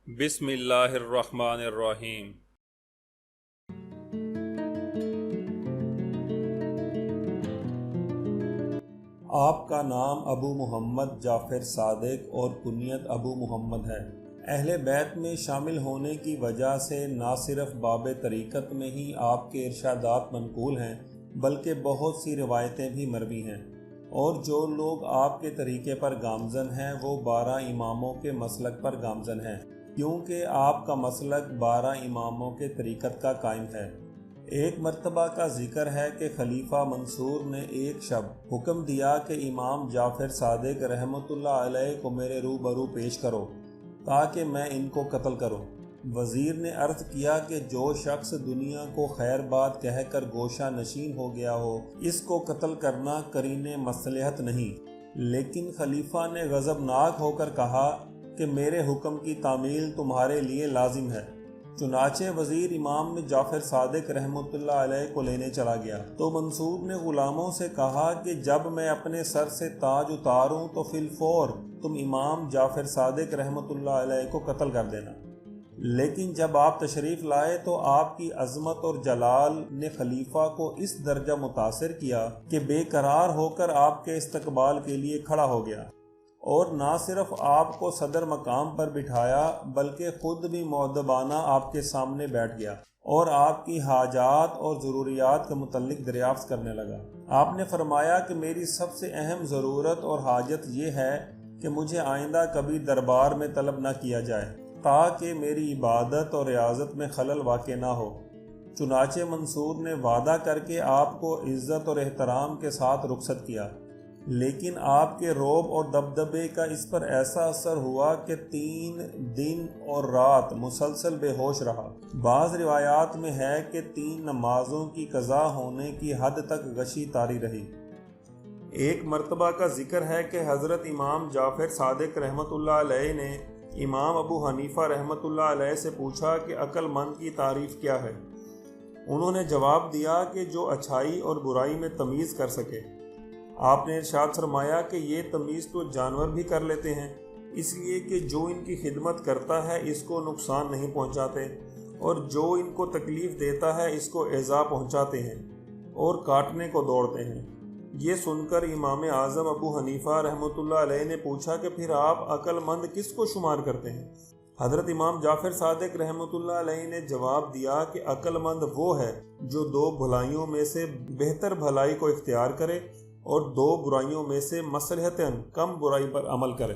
بسم اللہ الرحمن الرحیم۔ آپ کا نام ابو محمد جعفر صادق اور کنیت ابو محمد ہے۔ اہل بیت میں شامل ہونے کی وجہ سے نہ صرف باب طریقت میں ہی آپ کے ارشادات منقول ہیں بلکہ بہت سی روایتیں بھی مروی ہیں، اور جو لوگ آپ کے طریقے پر گامزن ہیں وہ 12 اماموں کے مسلک پر گامزن ہیں، کیونکہ آپ کا مسلک 12 اماموں کے طریقت کا قائم ہے۔ ایک مرتبہ کا ذکر ہے کہ خلیفہ منصور نے ایک شب حکم دیا کہ امام جعفر صادق رحمۃ اللہ علیہ کو میرے روبرو پیش کرو تاکہ میں ان کو قتل کروں۔ وزیر نے عرض کیا کہ جو شخص دنیا کو خیر بات کہہ کر گوشہ نشین ہو گیا ہو اس کو قتل کرنا قرین مصلحت نہیں، لیکن خلیفہ نے غضبناک ہو کر کہا کہ میرے حکم کی تعمیل تمہارے لیے لازم ہے۔ چنانچہ وزیر امام نے جعفر صادق رحمۃ اللہ علیہ کو لینے چلا گیا تو منصور نے غلاموں سے کہا کہ جب میں اپنے سر سے تاج اتاروں تو فی الفور تم امام جعفر صادق رحمۃ اللہ علیہ کو قتل کر دینا۔ لیکن جب آپ تشریف لائے تو آپ کی عظمت اور جلال نے خلیفہ کو اس درجہ متاثر کیا کہ بے قرار ہو کر آپ کے استقبال کے لیے کھڑا ہو گیا، اور نہ صرف آپ کو صدر مقام پر بٹھایا بلکہ خود بھی مؤدبانہ آپ کے سامنے بیٹھ گیا اور آپ کی حاجات اور ضروریات کے متعلق دریافت کرنے لگا۔ آپ نے فرمایا کہ میری سب سے اہم ضرورت اور حاجت یہ ہے کہ مجھے آئندہ کبھی دربار میں طلب نہ کیا جائے تاکہ میری عبادت اور ریاضت میں خلل واقع نہ ہو۔ چنانچہ منصور نے وعدہ کر کے آپ کو عزت اور احترام کے ساتھ رخصت کیا، لیکن آپ کے رعب اور دبدبے کا اس پر ایسا اثر ہوا کہ 3 دن اور رات مسلسل بے ہوش رہا۔ بعض روایات میں ہے کہ 3 نمازوں کی قضا ہونے کی حد تک غشی طاری رہی۔ ایک مرتبہ کا ذکر ہے کہ حضرت امام جعفر صادق رحمۃ اللہ علیہ نے امام ابو حنیفہ رحمۃ اللہ علیہ سے پوچھا کہ عقل مند کی تعریف کیا ہے؟ انہوں نے جواب دیا کہ جو اچھائی اور برائی میں تمیز کر سکے۔ آپ نے ارشاد فرمایا کہ یہ تمیز تو جانور بھی کر لیتے ہیں، اس لیے کہ جو ان کی خدمت کرتا ہے اس کو نقصان نہیں پہنچاتے، اور جو ان کو تکلیف دیتا ہے اس کو ایذا پہنچاتے ہیں اور کاٹنے کو دوڑتے ہیں۔ یہ سن کر امام اعظم ابو حنیفہ رحمۃ اللہ علیہ نے پوچھا کہ پھر آپ عقل مند کس کو شمار کرتے ہیں؟ حضرت امام جعفر صادق رحمۃ اللہ علیہ نے جواب دیا کہ عقل مند وہ ہے جو 2 بھلائیوں میں سے بہتر بھلائی کو اختیار کرے اور 2 برائیوں میں سے مصلحتاً کم برائی پر عمل کرے۔